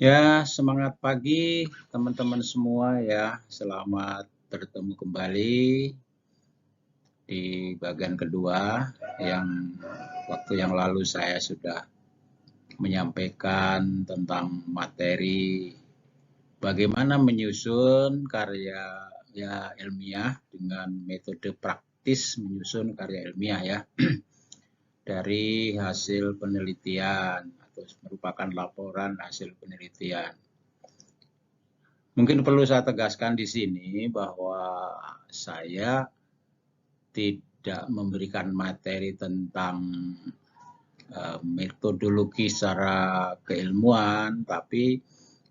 Ya, semangat pagi teman-teman semua ya. Selamat bertemu kembali di bagian kedua yang waktu yang lalu saya sudah menyampaikan tentang materi bagaimana menyusun karya ya ilmiah dengan metode praktis menyusun karya ilmiah ya dari hasil penelitian atau merupakan laporan hasil penelitian. Mungkin perlu saya tegaskan di sini bahwa saya tidak memberikan materi tentang metodologi secara keilmuan, tapi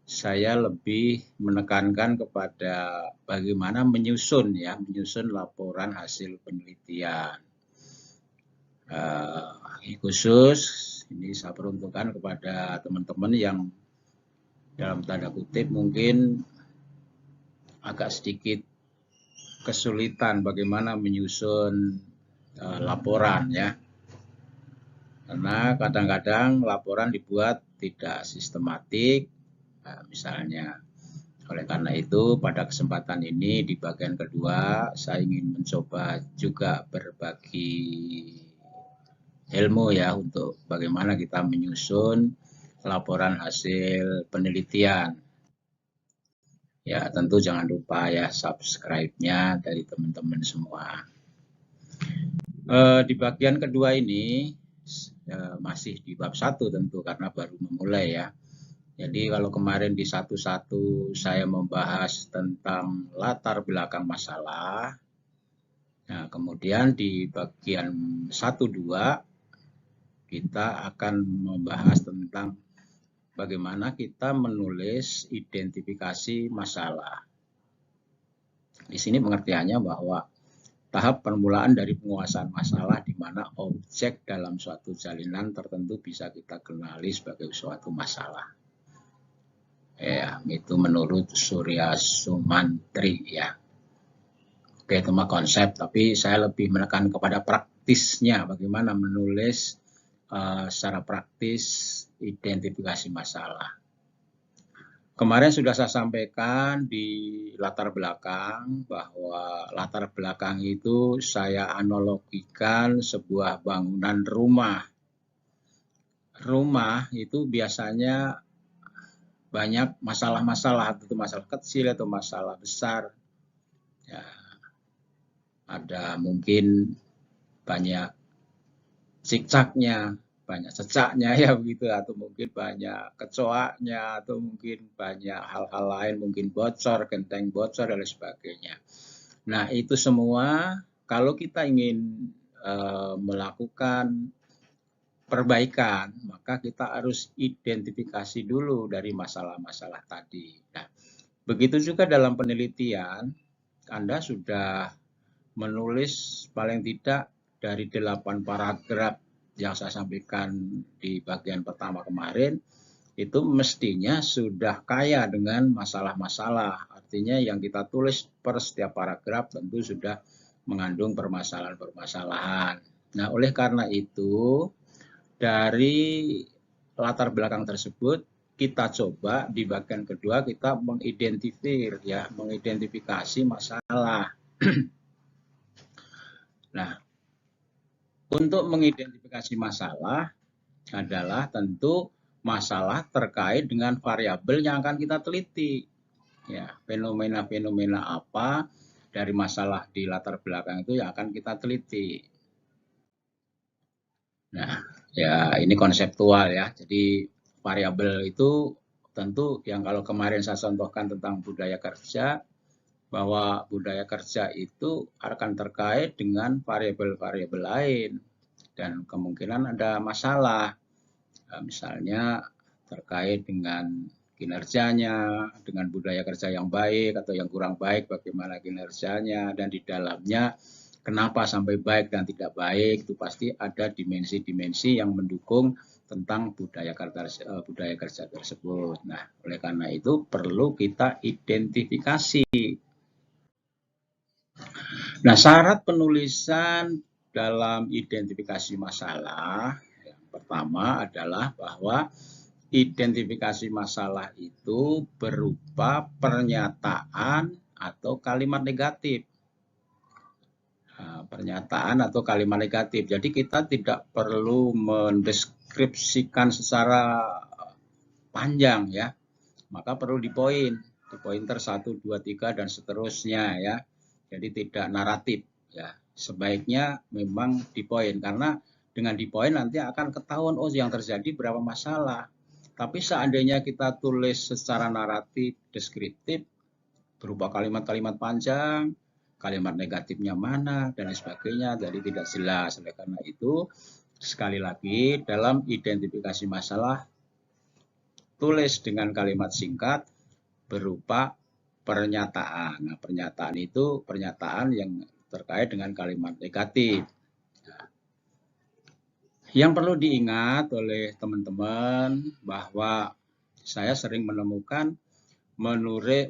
saya lebih menekankan kepada bagaimana menyusun laporan hasil penelitian. Khusus ini saya peruntukkan kepada teman-teman yang dalam tanda kutip mungkin agak sedikit kesulitan bagaimana menyusun laporan ya. Karena kadang-kadang laporan dibuat tidak sistematik, misalnya. Oleh karena itu, pada kesempatan ini di bagian kedua, saya ingin mencoba juga berbagi ilmu ya untuk bagaimana kita menyusun laporan hasil penelitian. Ya, tentu jangan lupa ya subscribe-nya dari teman-teman semua. Di bagian kedua ini masih di bab 1 tentu karena baru memulai ya. Jadi kalau kemarin di 1.1 saya membahas tentang latar belakang masalah. Nah, kemudian di bagian 1.2 kita akan membahas tentang bagaimana kita menulis identifikasi masalah. Di sini pengertiannya bahwa tahap permulaan dari penguasaan masalah di mana objek dalam suatu jalinan tertentu bisa kita kenali sebagai suatu masalah. Ya, itu menurut Surya Sumantri ya. Oke, itu mah konsep, tapi saya lebih menekan kepada praktisnya, bagaimana menulis secara praktis identifikasi masalah. Kemarin sudah saya sampaikan di latar belakang bahwa latar belakang itu saya analogikan sebuah bangunan rumah. Rumah itu biasanya banyak masalah-masalah, itu masalah kecil atau masalah besar. Ya, ada mungkin banyak cicaknya, banyak cecaknya ya begitu, atau mungkin banyak kecoaknya, atau mungkin banyak hal-hal lain, mungkin bocor, genteng bocor dan lain sebagainya. Nah, itu semua kalau kita ingin melakukan perbaikan, maka kita harus identifikasi dulu dari masalah-masalah tadi. Nah, begitu juga dalam penelitian, Anda sudah menulis paling tidak dari 8 paragraf yang saya sampaikan di bagian pertama kemarin, itu mestinya sudah kaya dengan masalah-masalah. Artinya yang kita tulis per setiap paragraf tentu sudah mengandung permasalahan-permasalahan. Nah, oleh karena itu, dari latar belakang tersebut, kita coba di bagian kedua kita mengidentifikasi masalah. Nah, untuk mengidentifikasi masalah adalah tentu masalah terkait dengan variabel yang akan kita teliti. Ya, fenomena-fenomena apa dari masalah di latar belakang itu yang akan kita teliti. Nah, ya ini konseptual ya. Jadi variabel itu tentu yang kalau kemarin saya contohkan tentang budaya kerja, bahwa budaya kerja itu akan terkait dengan variabel-variabel lain dan kemungkinan ada masalah, misalnya terkait dengan kinerjanya, dengan budaya kerja yang baik atau yang kurang baik, bagaimana kinerjanya, dan di dalamnya kenapa sampai baik dan tidak baik, itu pasti ada dimensi-dimensi yang mendukung tentang budaya kerja tersebut. Nah, oleh karena itu perlu kita identifikasi. Nah, syarat penulisan dalam identifikasi masalah yang pertama adalah bahwa identifikasi masalah itu berupa pernyataan atau kalimat negatif. Pernyataan atau kalimat negatif. Jadi kita tidak perlu mendeskripsikan secara panjang ya. Maka perlu di pointer 1, 2, 3 dan seterusnya ya. Jadi tidak naratif ya. Sebaiknya memang di poin, karena dengan di poin nanti akan ketahuan oh yang terjadi berapa masalah. Tapi seandainya kita tulis secara naratif, deskriptif, berupa kalimat-kalimat panjang, kalimat negatifnya mana, dan lain sebagainya, jadi tidak jelas. Oleh karena itu, sekali lagi, dalam identifikasi masalah, tulis dengan kalimat singkat berupa pernyataan. Nah, pernyataan itu pernyataan yang terkait dengan kalimat negatif. Yang perlu diingat oleh teman-teman bahwa saya sering menemukan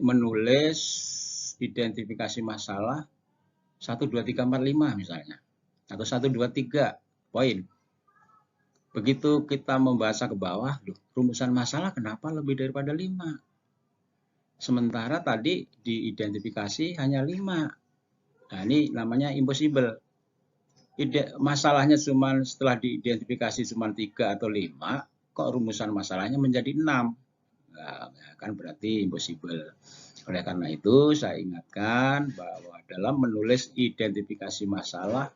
menulis identifikasi masalah 1, 2, 3, 4, 5 misalnya. Atau 1, 2, 3 poin. Begitu kita membaca ke bawah, rumusan masalah kenapa lebih daripada 5? Sementara tadi diidentifikasi hanya 5. Nah, ini namanya impossible. Masalahnya cuma setelah diidentifikasi cuma 3 atau 5, kok rumusan masalahnya menjadi 6? Nah, kan berarti impossible. Oleh karena itu, saya ingatkan bahwa dalam menulis identifikasi masalah,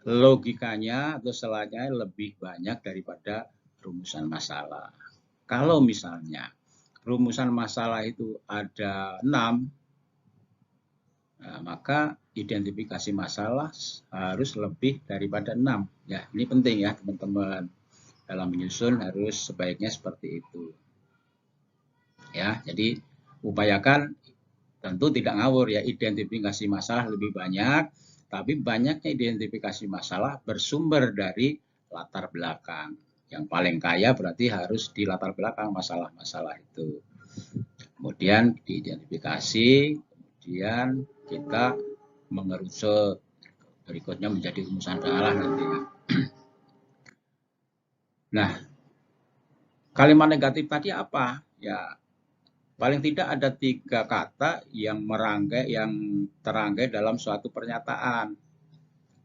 logikanya atau selanya lebih banyak daripada rumusan masalah. Kalau misalnya rumusan masalah itu ada 6, nah, maka identifikasi masalah harus lebih daripada 6. Ya, ini penting ya teman-teman. Dalam menyusun harus sebaiknya seperti itu. Ya, jadi upayakan tentu tidak ngawur ya, identifikasi masalah lebih banyak, tapi banyaknya identifikasi masalah bersumber dari latar belakang. Yang paling kaya berarti harus di latar belakang masalah-masalah itu. Kemudian diidentifikasi, kemudian kita mengerucut, berikutnya menjadi rumusan masalah nantinya. Nah, kalimat negatif tadi apa? Ya, paling tidak ada 3 kata yang terangkai dalam suatu pernyataan.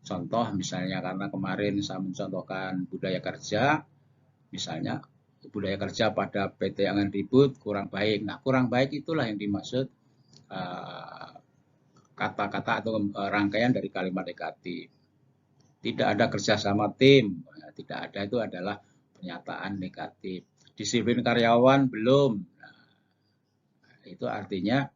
Contoh misalnya, karena kemarin saya mencontohkan budaya kerja, misalnya budaya kerja pada PT Angan Ribut kurang baik. Nah, kurang baik itulah yang dimaksud kata-kata atau rangkaian dari kalimat negatif. Tidak ada kerjasama tim, tidak ada, itu adalah pernyataan negatif. Disiplin karyawan belum, nah, itu artinya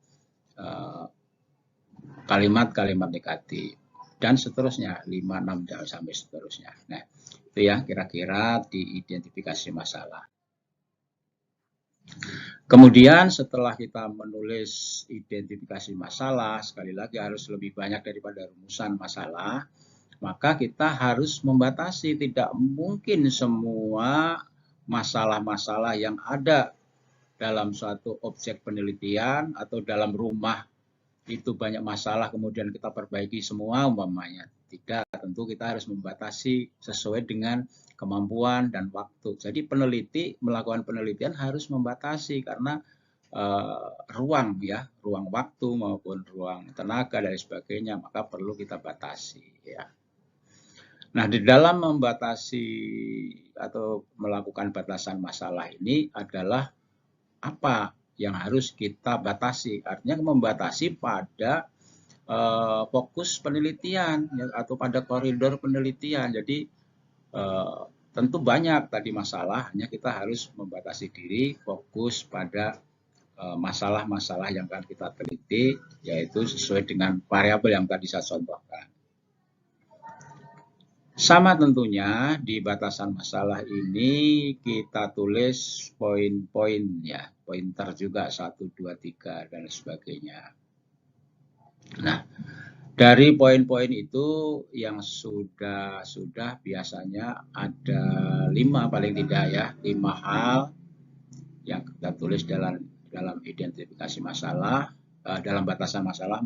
kalimat-kalimat negatif. Dan seterusnya, 5, 6, sampai seterusnya. Nah, itu ya kira-kira diidentifikasi masalah. Kemudian setelah kita menulis identifikasi masalah, sekali lagi harus lebih banyak daripada rumusan masalah, maka kita harus membatasi. Tidak mungkin semua masalah-masalah yang ada dalam suatu objek penelitian atau dalam rumah itu banyak masalah kemudian kita perbaiki semua umpamanya. Tidak, tentu kita harus membatasi sesuai dengan kemampuan dan waktu. Jadi peneliti melakukan penelitian harus membatasi karena ruang waktu maupun ruang tenaga dan sebagainya, maka perlu kita batasi ya. Nah, di dalam membatasi atau melakukan batasan masalah ini adalah apa yang harus kita batasi? Artinya membatasi pada fokus penelitian ya, atau pada koridor penelitian. Jadi tentu banyak tadi masalah, hanya kita harus membatasi diri fokus pada masalah-masalah yang akan kita teliti, yaitu sesuai dengan variabel yang tadi saya contohkan. Sama tentunya di batasan masalah ini kita tulis poin-poin ya, pointer juga 1, 2, 3 dan sebagainya. Nah, dari poin-poin itu yang sudah biasanya ada 5 paling tidak ya, 5 hal yang kita tulis dalam identifikasi masalah, dalam batasan masalah,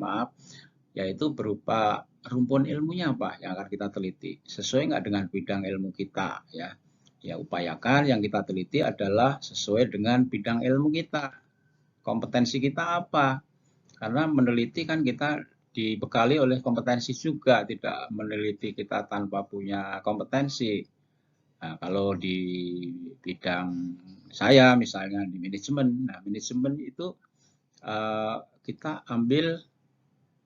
yaitu berupa rumpun ilmunya apa yang akan kita teliti, sesuai nggak dengan bidang ilmu kita ya. Ya, upayakan yang kita teliti adalah sesuai dengan bidang ilmu kita. Kompetensi kita apa? Karena meneliti kan kita dibekali oleh kompetensi juga, tidak meneliti kita tanpa punya kompetensi. Nah, kalau di bidang saya misalnya di manajemen, nah manajemen itu kita ambil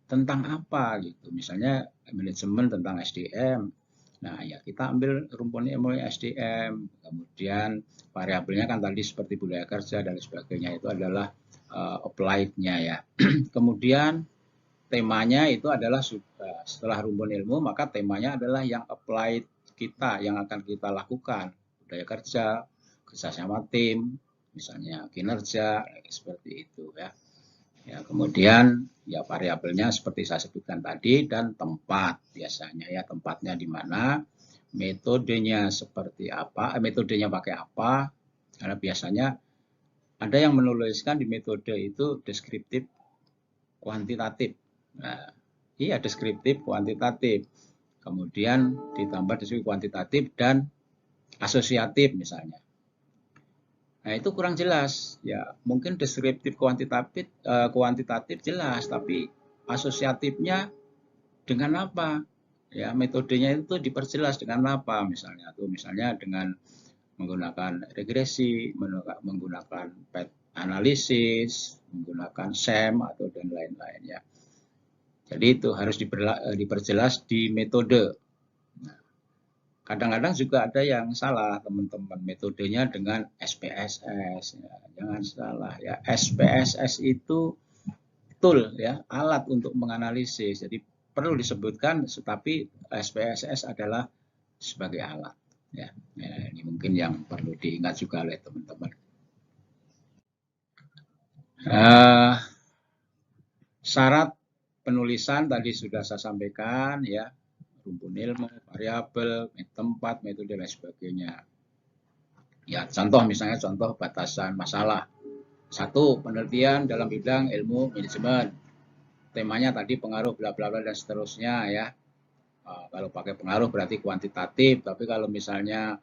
tentang apa gitu. Misalnya manajemen tentang SDM. Nah, ya kita ambil rumpun ilmu SDM, kemudian variabelnya kan tadi seperti budaya kerja dan sebagainya itu adalah applied-nya ya. Kemudian temanya itu adalah setelah rumpun ilmu, maka temanya adalah yang applied kita, yang akan kita lakukan. Budaya kerja, kerja sama tim, misalnya kinerja, seperti itu ya. Ya, kemudian ya variabelnya seperti saya sebutkan tadi dan tempat biasanya ya, tempatnya di mana, metodenya seperti apa, metodenya pakai apa, karena biasanya ada yang menuliskan di metode itu deskriptif kuantitatif. Nah, iya deskriptif kuantitatif. Kemudian ditambah deskriptif kuantitatif dan asosiatif misalnya. Nah, itu kurang jelas. Ya, mungkin deskriptif kuantitatif jelas, tapi asosiatifnya dengan apa? Ya, metodenya itu diperjelas dengan apa misalnya tuh misalnya dengan menggunakan regresi, menggunakan PET analisis, menggunakan SEM atau dan lain-lain ya. Jadi itu harus diperjelas di metode. Kadang-kadang juga ada yang salah teman-teman, metodenya dengan SPSS, ya, jangan salah ya. SPSS itu tool ya, alat untuk menganalisis. Jadi perlu disebutkan, tetapi SPSS adalah sebagai alat. Ya, ini mungkin yang perlu diingat juga oleh teman-teman. Syarat penulisan tadi sudah saya sampaikan ya. Rumpun ilmu, variabel, tempat, metode, dan sebagainya. Ya, contoh misalnya contoh batasan masalah. 1. Penelitian dalam bidang ilmu manajemen. Temanya tadi pengaruh bla bla bla dan seterusnya ya. Kalau pakai pengaruh berarti kuantitatif, tapi kalau misalnya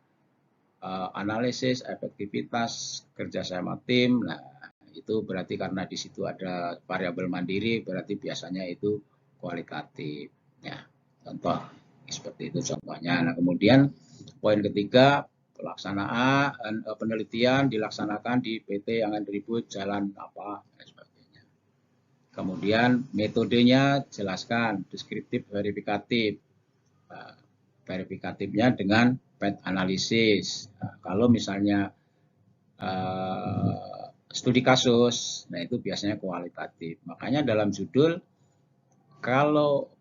analisis efektivitas kerjasama tim, nah itu berarti karena di situ ada variabel mandiri, berarti biasanya itu kualitatif. Ya, contoh seperti itu contohnya. Nah, kemudian poin ketiga, pelaksanaan penelitian dilaksanakan di PT yang atribut jalan apa dan sebagainya. Kemudian metodenya jelaskan, deskriptif, verifikatif. Verifikatifnya dengan PET analisis. Nah, kalau misalnya studi kasus, nah itu biasanya kualitatif. Makanya dalam judul kalau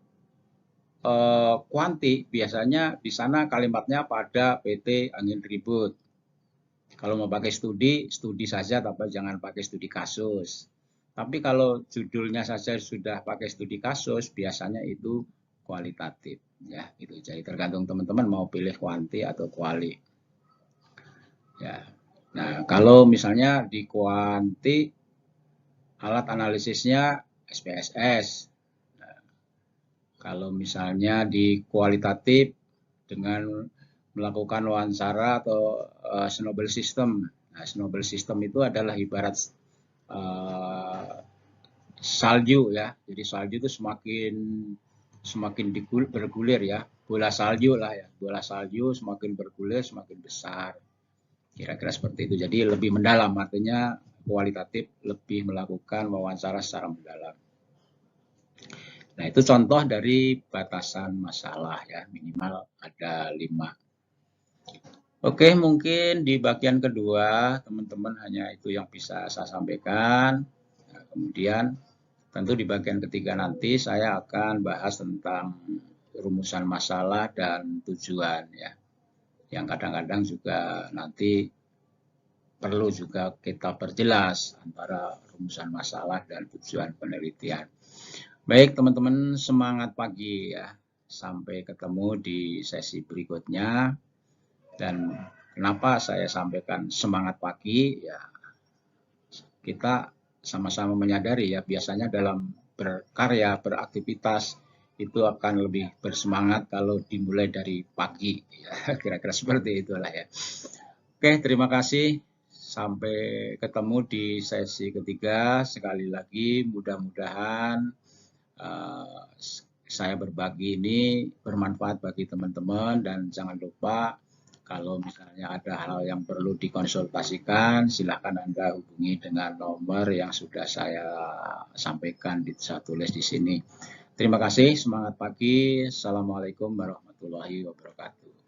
kuanti biasanya di sana kalimatnya pada PT angin ribut. Kalau mau pakai studi, studi saja, tapi jangan pakai studi kasus. Tapi kalau judulnya saja sudah pakai studi kasus, biasanya itu kualitatif. Ya, itu jadi tergantung teman-teman mau pilih kuanti atau kuali. Ya. Nah, kalau misalnya di kuanti alat analisisnya SPSS. Kalau misalnya di kualitatif dengan melakukan wawancara atau snowball system. Nah, snowball system itu adalah ibarat salju ya. Jadi salju itu semakin bergulir ya. Bola salju lah ya. Bola salju semakin bergulir semakin besar. Kira-kira seperti itu. Jadi lebih mendalam, artinya kualitatif lebih melakukan wawancara secara mendalam. Nah, itu contoh dari batasan masalah ya, minimal ada 5. Oke, mungkin di bagian kedua, teman-teman hanya itu yang bisa saya sampaikan. Nah, kemudian tentu di bagian ketiga nanti saya akan bahas tentang rumusan masalah dan tujuan ya. Yang kadang-kadang juga nanti perlu juga kita perjelas antara rumusan masalah dan tujuan penelitian. Baik teman-teman, semangat pagi ya. Sampai ketemu di sesi berikutnya. Dan kenapa saya sampaikan semangat pagi ya, kita sama-sama menyadari ya, biasanya dalam berkarya, beraktivitas itu akan lebih bersemangat kalau dimulai dari pagi. Ya, kira-kira seperti itulah ya. Oke, terima kasih. Sampai ketemu di sesi ketiga. Sekali lagi, mudah-mudahan saya berbagi ini bermanfaat bagi teman-teman, dan jangan lupa kalau misalnya ada hal yang perlu dikonsultasikan, silakan Anda hubungi dengan nomor yang sudah saya sampaikan, saya tulis di sini. Terima kasih, semangat pagi. Assalamualaikum warahmatullahi wabarakatuh.